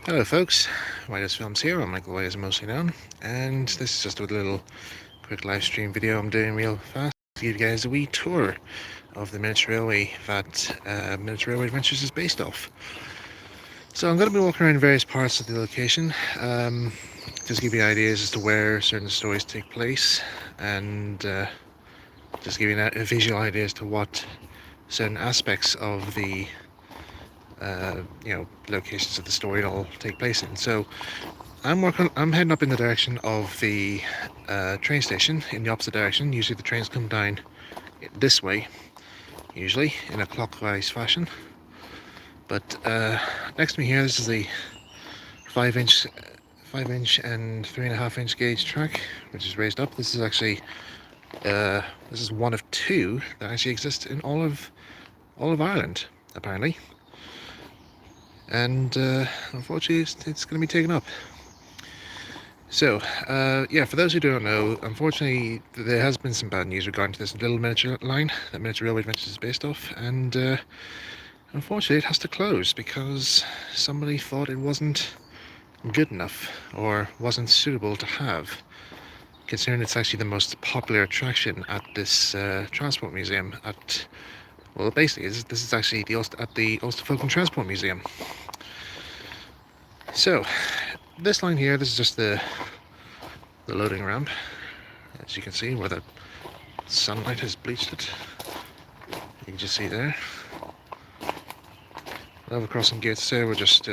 Hello folks, Whitehouse Films here. I'm Michael White as mostly known, and this is just a little quick live stream video I'm doing real fast to give you guys a wee tour of the miniature railway that Miniature Railway Adventures is based off. So I'm going to be walking around various parts of the location, just give you ideas as to where certain stories take place, and just give you a visual idea as to what certain aspects of the locations of the story all take place in. So I'm heading up in the direction of the train station, in the opposite direction. Usually the trains come down this way, usually in a clockwise fashion. But next to me here, this is the 5-inch and 3.5-inch gauge track, which is raised up. This is actually this is one of two that actually exist in all of Ireland, apparently. And unfortunately, it's going to be taken up. So, yeah, for those who don't know, unfortunately, there has been some bad news regarding to this little miniature line that Miniature Railway Adventures is based off, and unfortunately it has to close because somebody thought it wasn't good enough or wasn't suitable to have, considering it's actually the most popular attraction at this transport museum well, basically, this is actually at the Ulster Folk and Transport Museum. So, this line here, this is just the loading ramp, as you can see, where the sunlight has bleached it. You can just see there. Level crossing gates there were just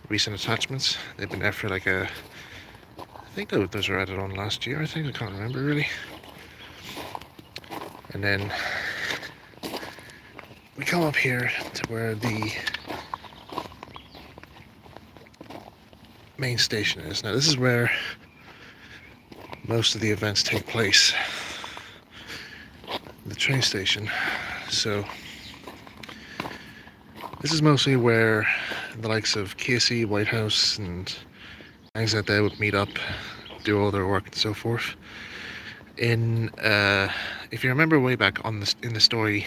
recent attachments. They've been there for like I think those were added on last year, I can't remember really. And then we come up here to where the main station is. Now this is where most of the events take place, the train station. So this is mostly where the likes of Casey, Whitehouse and things like that would meet up, do all their work and so forth. In if you remember way back in the story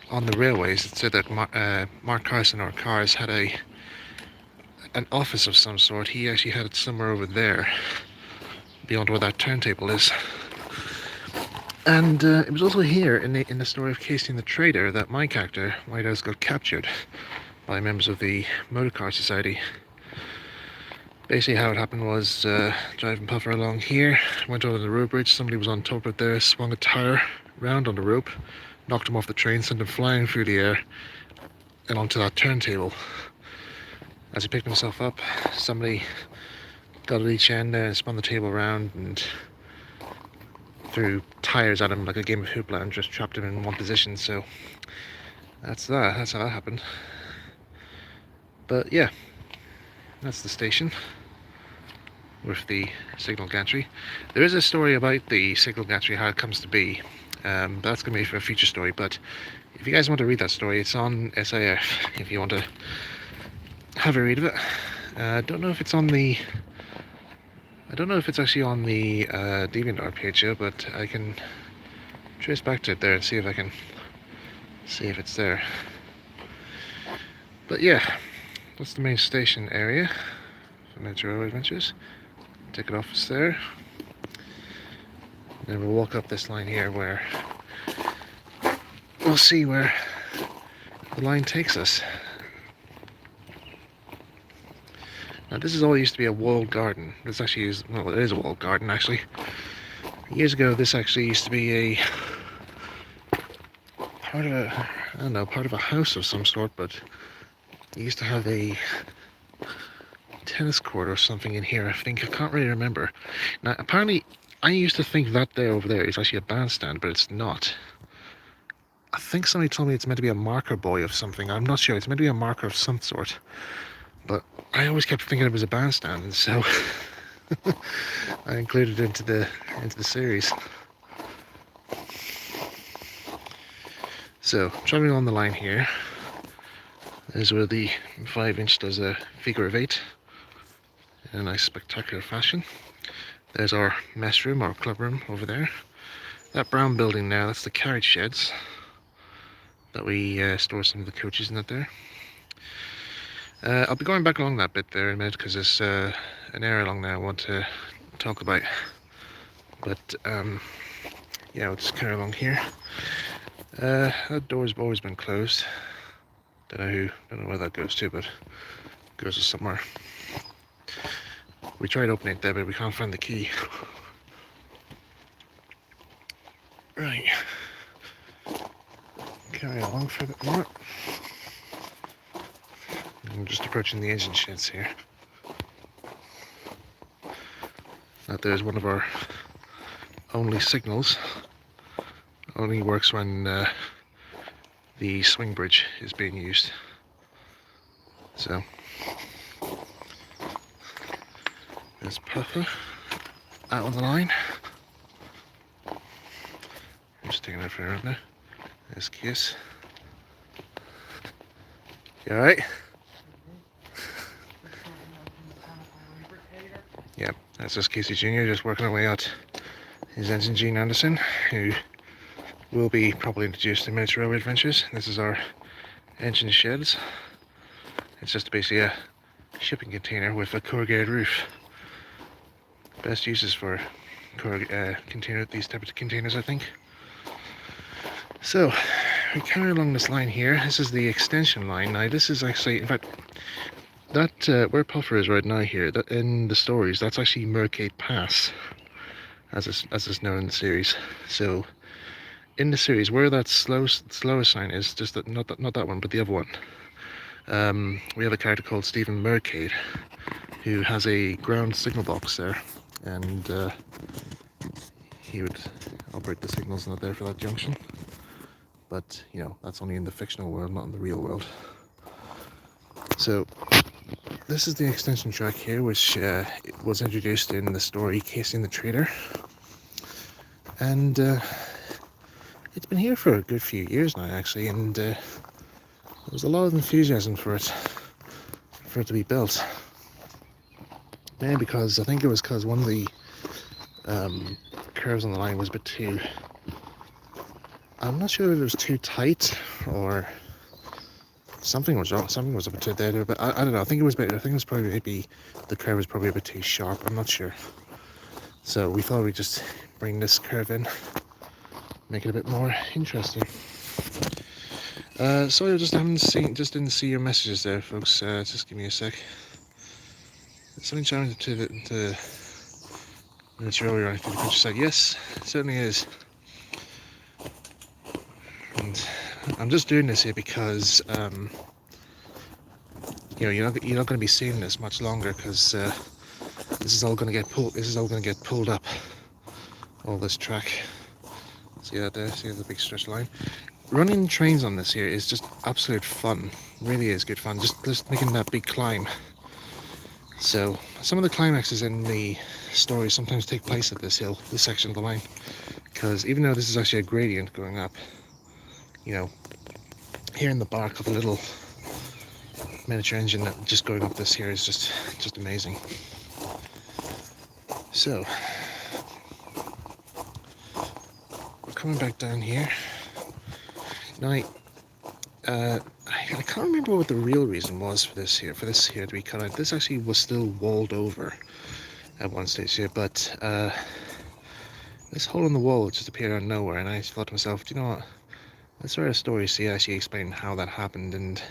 on the railways, it said that Mark Carson or Cars had an office of some sort. He actually had it somewhere over there, beyond where that turntable is. And it was also here in the story of Casey and the Trader that my character, Whitehouse, got captured by members of the Motorcar Society. Basically how it happened was driving Puffer along here, went over the road bridge, somebody was on top of it there, swung a tyre round on the rope, knocked him off the train, sent him flying through the air and onto that turntable. As he picked himself up, somebody got at each end there and spun the table around and threw tyres at him like a game of hoopla and just trapped him in one position. So that's how that happened. But yeah, that's the station with the signal gantry. There is a story about the signal gantry, how it comes to be, but that's going to be for a future story. But if you guys want to read that story, it's on SIF if you want to have a read of it. I don't know if it's actually on the DeviantArt page here, but I can trace back to it there and see if I can see if it's there. But yeah, that's the main station area for Miniature Railway Adventures. Ticket office there. Then we'll walk up this line here where we'll see where the line takes us. Now this is all used to be a walled garden. This actually is, well, it is a walled garden actually. Years ago this actually used to be a part of a house of some sort, but it used to have a tennis court or something in here, I think. I can't really remember. Now apparently I used to think that there over there is actually a bandstand, but it's not. I think somebody told me it's meant to be a marker buoy of something. I'm not sure. It's meant to be a marker of some sort, but I always kept thinking it was a bandstand, and so I included it into the series. So traveling on the line here is where the 5-inch does a figure of 8 in a nice spectacular fashion. There's our mess room, our club room over there. That brown building now, that's the carriage sheds that we store some of the coaches in that there. I'll be going back along that bit there in a minute because there's an area along there I want to talk about. But yeah, we'll just carry along here. That door's always been closed. Don't know where that goes to, but it goes to somewhere. We tried opening it there, but we can't find the key. Right. Carry along for a bit more. I'm just approaching the engine sheds here. That there's one of our only signals. Only works when the swing bridge is being used. So there's Puffer out on the line. I'm just taking it for a run now. There's Kiss. You alright? Yeah, that's just Casey Jr. just working away at his engine, Gene Anderson, who will be probably introduced in Miniature Railway Adventures. This is our engine sheds. It's just basically a shipping container with a corrugated roof. Best uses for these types of containers, I think. So we carry along this line here. This is the extension line. Now this is actually, in fact, that where Puffer is right now here, that in the stories, that's actually Mercade Pass, as it's known in the series. So in the series, where that slowest sign is, just that, not that one, but the other one. We have a character called Stephen Mercade, who has a ground signal box there, and he would operate the signals not there for that junction. But you know, that's only in the fictional world, not in the real world. So this is the extension track here, which was introduced in the story Casey and the Trader, and it's been here for a good few years now, actually, and there was a lot of enthusiasm for it to be built. Mainly because I think it was because one of the curves on the line was a bit too, I'm not sure if it was too tight or something was wrong. Something was a bit too there, but I don't know. I think it was probably maybe the curve was probably a bit too sharp. I'm not sure. So we thought we'd just bring this curve in, make it a bit more interesting. Sorry, I didn't see your messages there, folks. Just give me a sec. Something challenging to the miniature earlier on the countryside. Yes, it certainly is. And I'm just doing this here because you know, you're not going to be seeing this much longer, because this is all going to get pulled up. All this track. See that there? See the big stretch line. Running trains on this here is just absolute fun. Really is good fun. Just making that big climb. So some of the climaxes in the story sometimes take place at this section of the line, because even though this is actually a gradient going up, you know, hearing the bark of a little miniature engine that just going up this here is just amazing. So we're coming back down here now. I can't remember what the real reason was for this here to be cut out. This actually was still walled over at one stage here, but this hole in the wall just appeared out of nowhere, and I thought to myself, do you know what, let's write a story to actually explain how that happened, and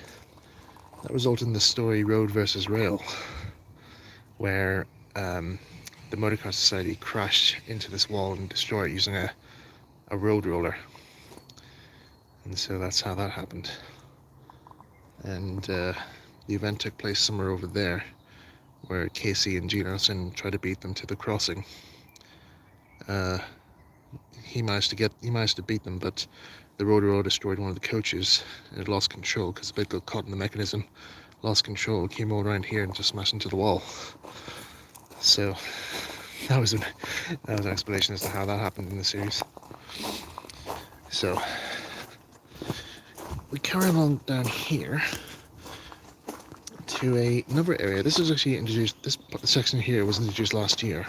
that resulted in the story Road versus Rail, where the Motorcar Society crashed into this wall and destroyed it using a road roller. And so that's how that happened. And the event took place somewhere over there, where Casey and Gene Anderson tried to beat them to the crossing. He managed to beat them, but the road roller destroyed one of the coaches, and it lost control because the bit got caught in the mechanism, lost control, came all around here and just smashed into the wall. So that was an explanation as to how that happened in the series. So we carry along down here to another area. This was actually introduced, this section here was introduced last year.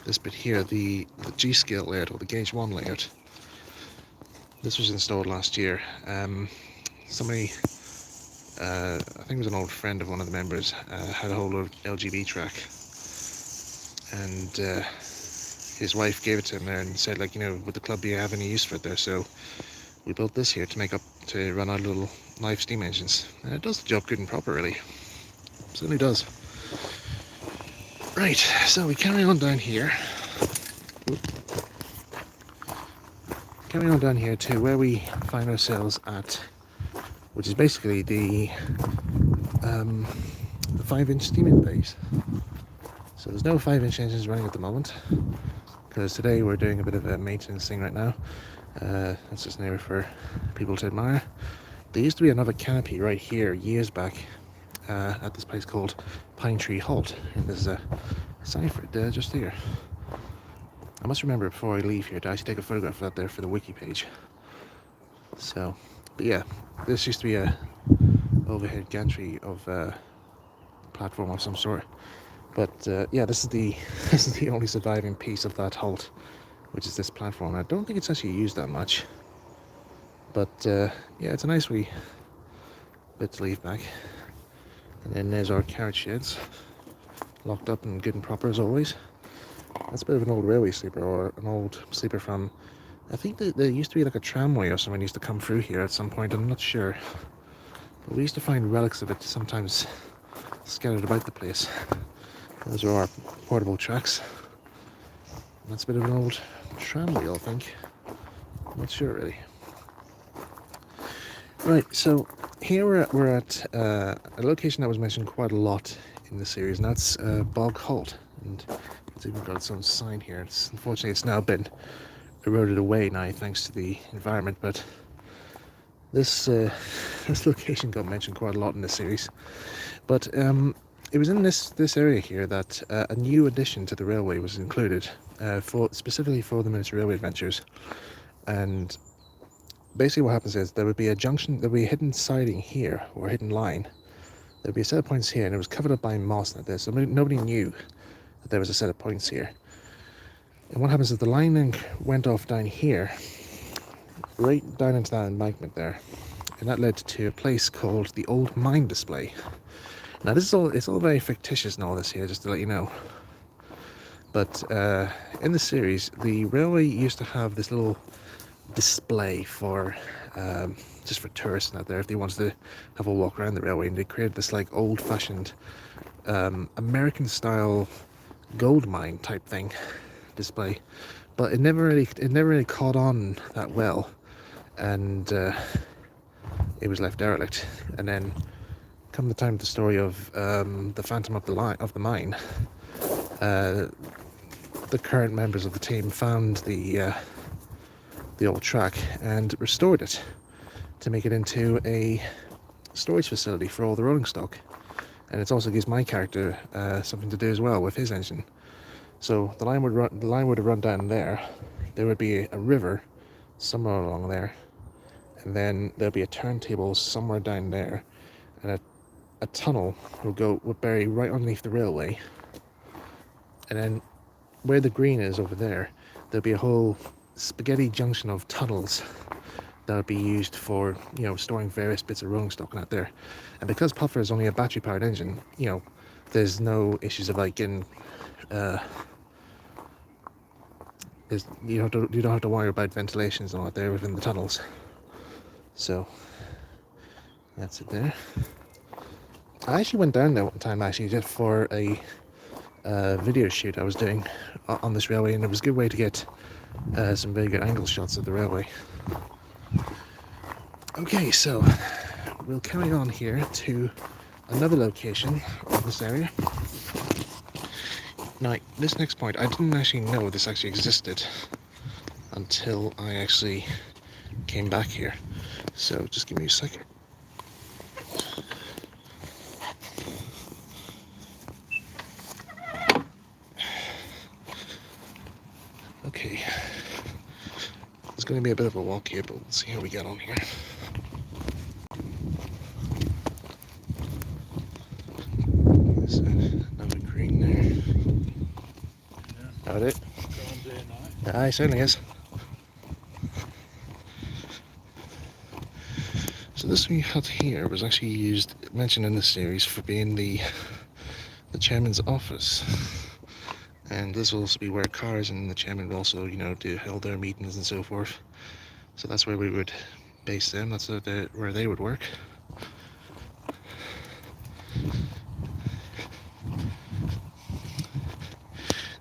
This bit here, the G-scale layout, or the Gauge 1 layout. This was installed last year. Somebody I think it was an old friend of one of the members, had a whole load of LGB track, and his wife gave it to him there and said, like, you know, would the club be have any use for it there? So we built this here to run our little live steam engines, and it does the job good and proper, really. Certainly does. Right, so we carry on down here. Carry on down here to where we find ourselves at, which is basically the 5-inch steaming bays. So there's no 5-inch engines running at the moment, because today we're doing a bit of a maintenance thing right now. That's just an area for people to admire. There used to be another canopy right here years back at this place called Pine Tree Halt, and there's a sign for it just here. I must remember before I leave here to actually take a photograph of that there for the wiki page. So, but yeah, this used to be a overhead gantry of platform of some sort. But yeah, this is the only surviving piece of that halt, which is this platform. I don't think it's actually used that much, but yeah, it's a nice wee bit to leave back. And then there's our carriage sheds, locked up and good and proper as always. That's a bit of an old railway sleeper, or an old sleeper from, I think there used to be like a tramway or something used to come through here at some point, I'm not sure. But we used to find relics of it sometimes scattered about the place. Those are our portable tracks. That's a bit of an old tram wheel, I think. I'm not sure really. Right, so here we're at a location that was mentioned quite a lot in the series, and that's Bog Halt. And it's even got its own sign here. Unfortunately, it's now been eroded away now, thanks to the environment. But this this location got mentioned quite a lot in the series. But it was in this area here that a new addition to the railway was included, specifically for the Miniature Railway Adventures. And basically what happens is there would be a junction, there would be a hidden siding here, or a hidden line. There would be a set of points here, and it was covered up by moss like this, so nobody knew that there was a set of points here. And what happens is the line then went off down here, right down into that embankment there, and that led to a place called the Old Mine Display. Now this is it's all very fictitious and all this here, just to let you know. But in the series, the railway used to have this little display for just for tourists out there if they wanted to have a walk around the railway, and they created this like old-fashioned American style gold mine type thing display, but it never really caught on that well, and it was left derelict. And then come the time of the story of the Phantom of the Mine, the current members of the team found the old track and restored it to make it into a storage facility for all the rolling stock. And it also gives my character something to do as well with his engine. So the line would have run down there. There would be a river somewhere along there, and then there'd be a turntable somewhere down there, and a tunnel would bury right underneath the railway. And then where the green is over there, there'd be a whole spaghetti junction of tunnels that would be used for, you know, storing various bits of rolling stock out there. And because Puffer is only a battery powered engine, you know, there's no issues of like getting you don't have to worry about ventilations and all that there within the tunnels. So that's it there. I actually went down there one time just for a video shoot I was doing on this railway, and it was a good way to get some very good angle shots of the railway. Okay, so we'll carry on here to another location of this area. Now, this next point, I didn't actually know this actually existed until I actually came back here. So just give me a second. Okay, it's going to be a bit of a walk here, but we'll see how we get on here. There's another green there. Yeah. That it? Yeah, it certainly is. So So this wee hut here was actually mentioned in the series for being the chairman's office. And this will also be where cars and the chairman will also, hold their meetings and so forth. So that's where we would base them. That's where they would work.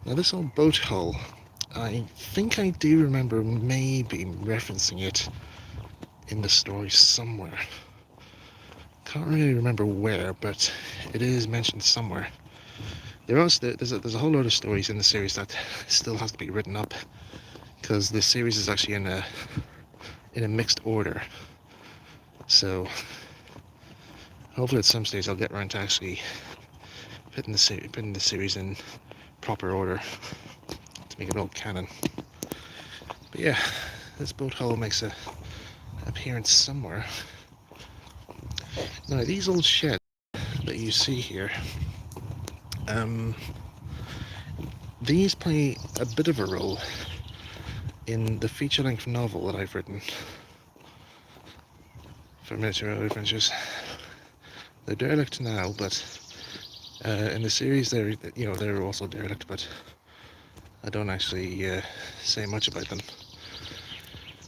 Now this old boat hull, I think I do remember maybe referencing it in the story somewhere. Can't really remember where, but it is mentioned somewhere. There's a whole lot of stories in the series that still has to be written up, because the series is actually in a mixed order. So hopefully at some stage I'll get around to actually putting the series in proper order to make it all canon. But yeah, this boat hull makes a appearance somewhere. Now these old sheds that you see here, these play a bit of a role in the feature-length novel that I've written for Miniature Railway Adventures. They're derelict now, but in the series they're also derelict, but I don't actually say much about them.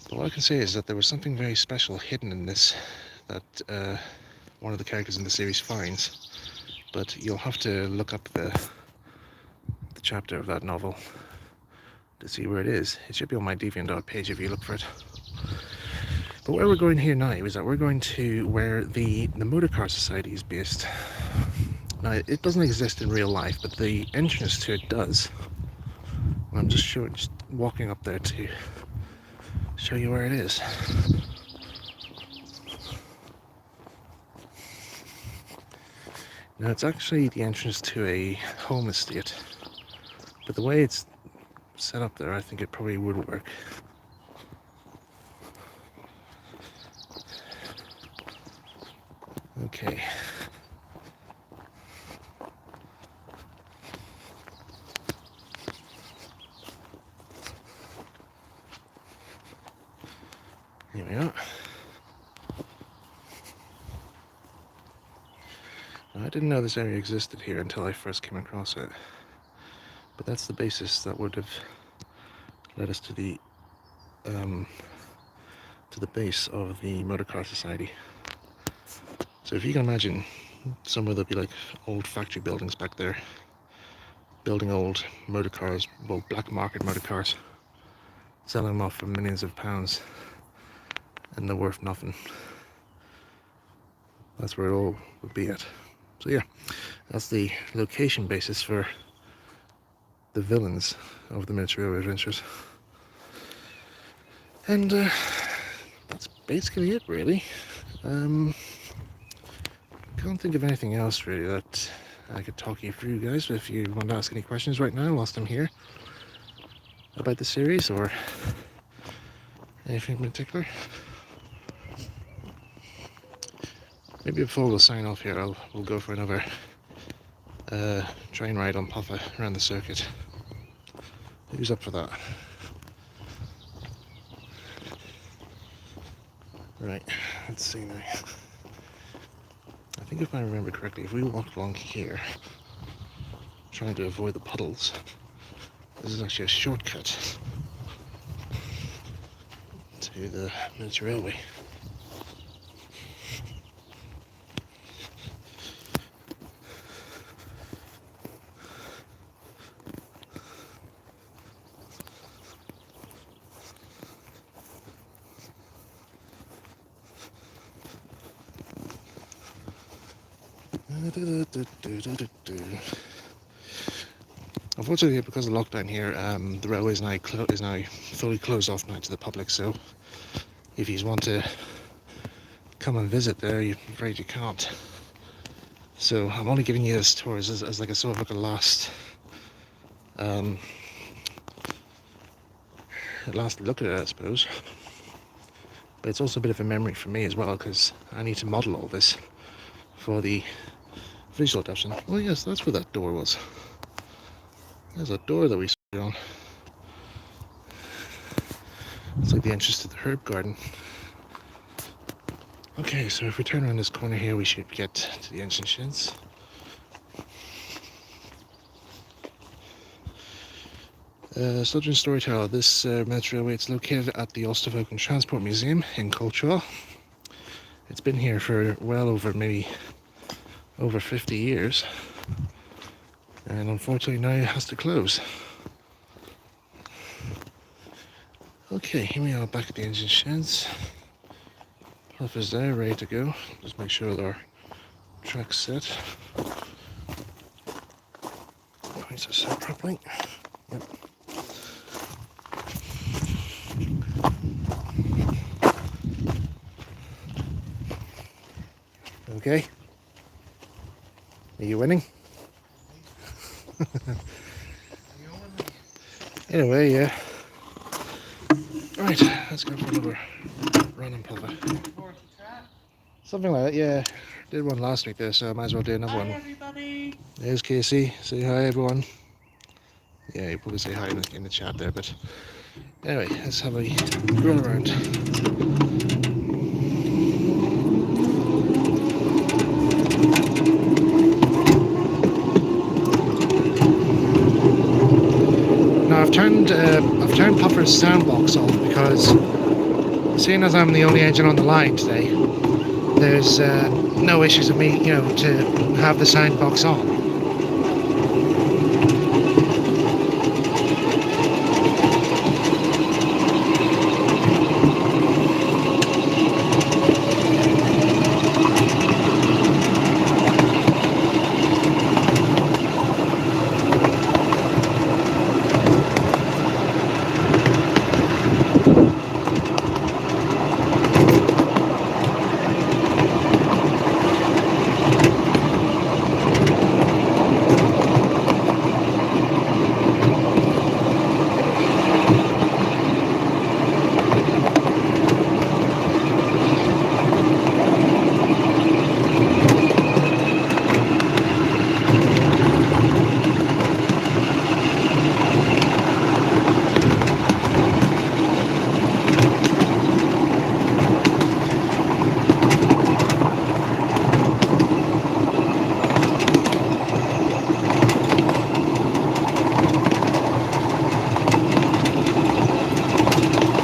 But what I can say is that there was something very special hidden in this that one of the characters in the series finds. But you'll have to look up the chapter of that novel to see where it is. It should be on my DeviantArt page if you look for it. But where we're going here now is that we're going to where the Motorcar Society is based. Now, it doesn't exist in real life, but the entrance to it does. And I'm just walking up there to show you where it is. Now, it's actually the entrance to a home estate, but the way it's set up there, I think it probably would work. Okay. Here we are. Now, I didn't know this area existed here until I first came across it, but that's the basis that would have led us to the base of the Motorcar Society. So if you can imagine somewhere there'll be like old factory buildings back there, building old motor cars, well, black market motor cars, selling them off for millions of pounds, and they're worth nothing. That's where it all would be at. So yeah, that's the location basis for the villains of the Miniature Railway Adventures. And that's basically it, really. Can't think of anything else really that I could talk you through, guys. But if you want to ask any questions right now whilst I'm here about the series or anything in particular. Maybe before we'll sign off here, we'll go for another train ride on Puffer around the circuit. Who's up for that? Right, let's see now. I think if I remember correctly, if we walked along here, trying to avoid the puddles, this is actually a shortcut to the Miniature Railway. Unfortunately, because of lockdown here, the railway is now fully closed off now to the public. So, if you want to come and visit there, I'm afraid you can't. So, I'm only giving you this tour as like a sort of like a last look at it, I suppose. But it's also a bit of a memory for me as well, because I need to model all this for the visual adaptation. Oh yes, that's where that door was. There's a door that we saw on. It's like the entrance to the herb garden. Okay, so if we turn around this corner here, we should get to the engine sheds. Sludge Storyteller. This military railway, it's located at the Ulsterfolk and Transport Museum in Cultural. It's been here for well over, maybe over 50 years, and unfortunately now it has to close. Okay, here we are back at the engine sheds. Puff is there, ready to go. Just make sure that our track's set. Points are set properly. Yep. Okay. Are you winning? Anyway, yeah. Right, let's go for another run and puffer. Something like that, yeah. Did one last week there, so I might as well do another one. Hi everybody! There's Casey. Say hi, everyone. Yeah, you probably say hi in the chat there, but anyway, let's have a run around. Now I've turned Puffer's sound box off because, seeing as I'm the only engine on the line today, there's no issues with me, to have the sound box on.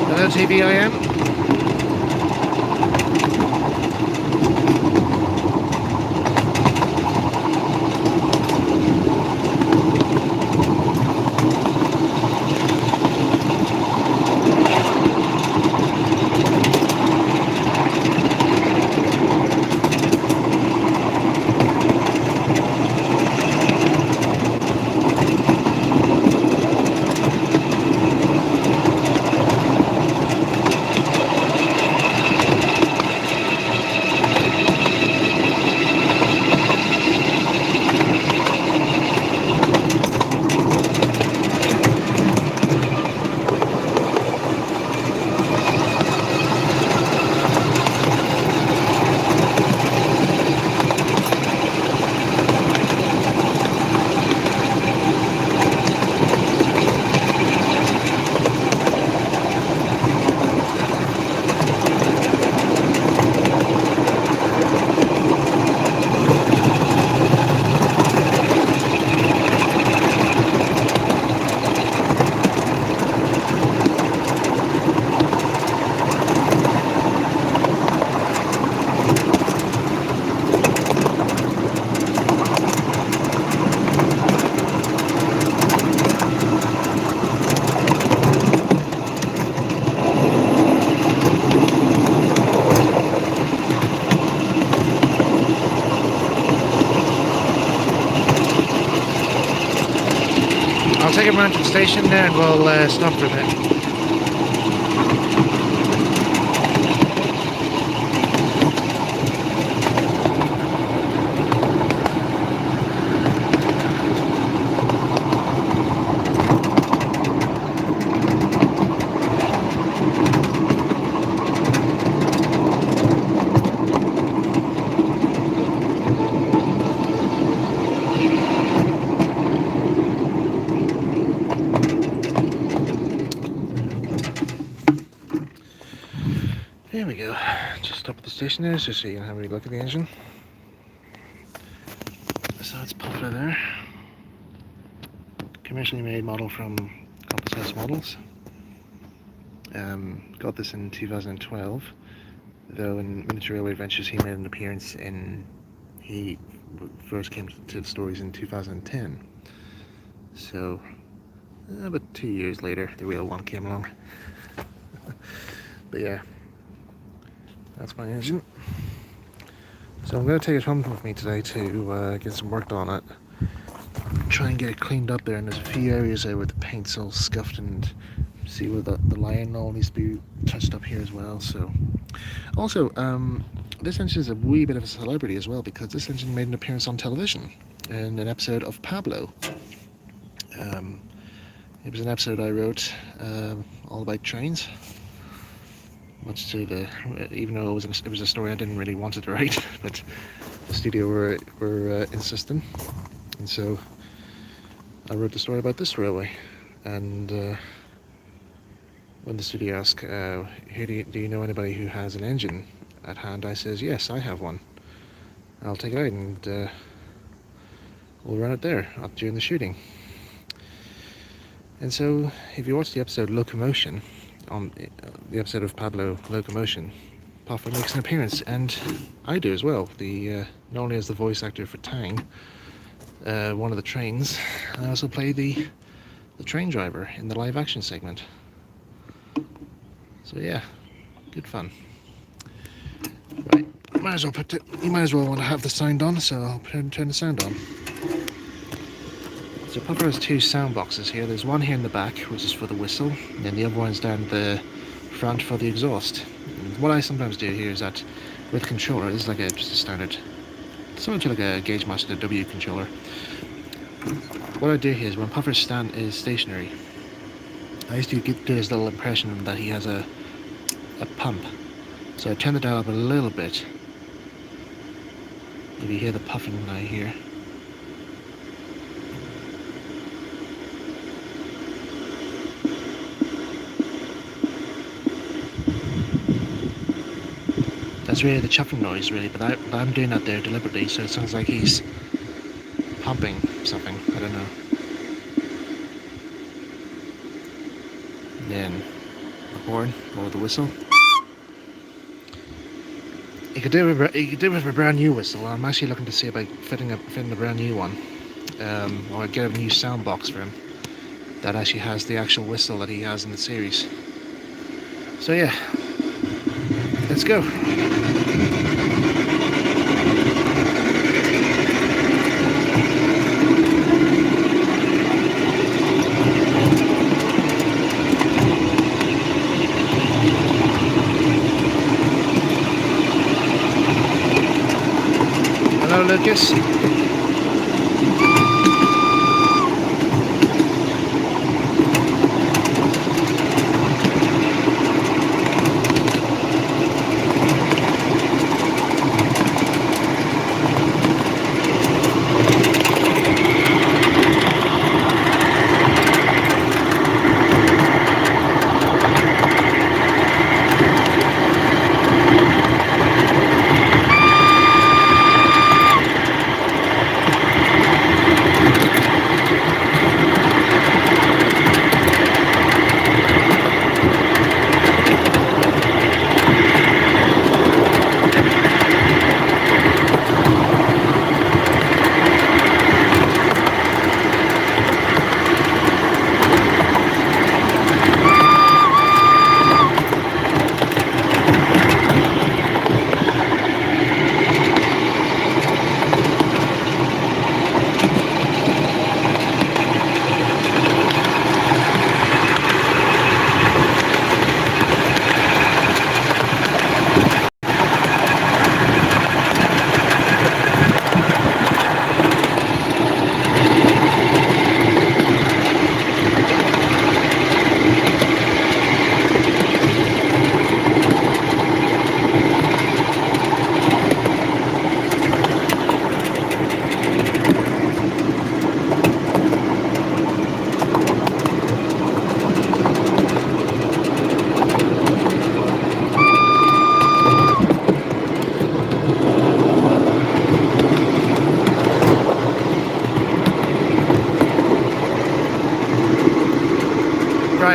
Hello TVIM. I'll take him around to the station there and we'll stop for a bit. There we go. Just up at the station is, just so you can have a look at the engine. So it's popular there. Commercially made model from Compass House Models. Got this in 2012, though in Miniature Railway Adventures he made an appearance in... He first came to the stories in 2010. So, about 2 years later, the real one came along. But yeah, that's my engine. So I'm going to take it home with me today to get some work done on it. Try and get it cleaned up there, and there's a few areas there where the paint's all scuffed, and see where the line all needs to be touched up here as well. So, also, this engine is a wee bit of a celebrity as well, because this engine made an appearance on television in an episode of Pablo. It was an episode I wrote all about trains. Much to the, even though it was a story I didn't really want to write, but the studio were insisting, and so I wrote the story about this railway. And when the studio asked, do you know anybody who has an engine at hand, I says, yes, I have one. I'll take it out and we'll run it there during the shooting. And so, if you watch the episode Locomotion, on the episode of Pablo Locomotion, Puffer makes an appearance, and I do as well. Not only as the voice actor for Tang, one of the trains, I also play the train driver in the live action segment. So yeah, good fun. Right, you might as well want to have the sound on, so I'll turn the sound on. So Puffer has two sound boxes here. There's one here in the back, which is for the whistle, and then the other one's down the front for the exhaust. And what I sometimes do here is that with the controller, this is like just a standard, similar to like a Gauge Master W controller. What I do here is when Puffer is stationary, I used to get this little impression that he has a pump. So I turn the dial up a little bit. If you hear the puffing now here. That's really the chuffing noise, really, but I'm doing that there deliberately, so it sounds like he's pumping something. I don't know. And then the horn or the whistle. You could do with a brand new whistle. I'm actually looking to see about fitting a brand new one, or get a new sound box for him that actually has the actual whistle that he has in the series. So yeah, let's go. Hello, Lucas.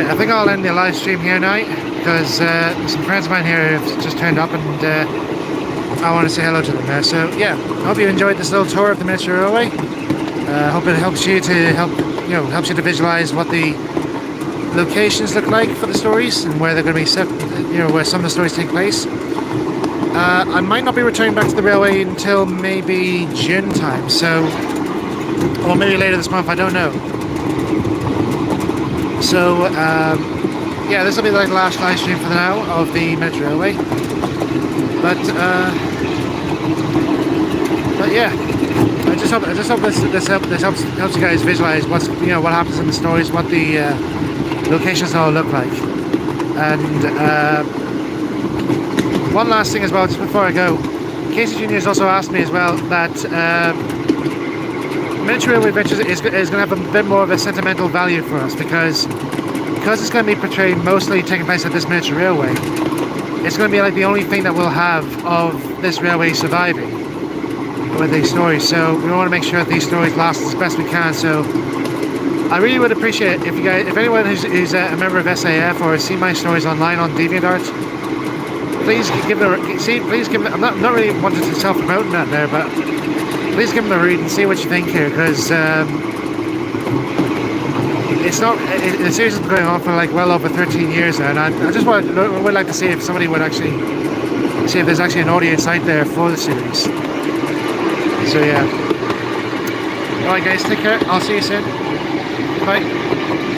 Right, I think I'll end the live stream here now because some friends of mine here have just turned up and I want to say hello to them there. So yeah, I hope you enjoyed this little tour of the Miniature Railway. Hope it helps you to helps you to visualize what the locations look like for the stories and where they're going to be set, where some of the stories take place. I might not be returning back to the railway until maybe June time, so, or maybe later this month, I don't know. So, yeah, this will be like the last live stream for now of the Miniature Railway. But yeah, I just hope this helps you guys visualize what's what happens in the stories, what the locations all look like. And one last thing as well, just before I go, Casey Jr. has also asked me as well that Miniature Railway Adventures is going to have a bit more of a sentimental value for us because it's going to be portrayed mostly taking place at this miniature railway. It's going to be like the only thing that we'll have of this railway surviving with these stories. So we want to make sure that these stories last as best we can. So I really would appreciate if anyone who's a member of SAF or has seen my stories online on DeviantArt, please give them I'm not really wanting to self-promote that there, but please give them a read and see what you think here, because the series has been going on for like well over 13 years now, and I just would like to see if somebody would actually see if there's actually an audience out there for the series. So yeah. Alright guys, take care. I'll see you soon. Bye.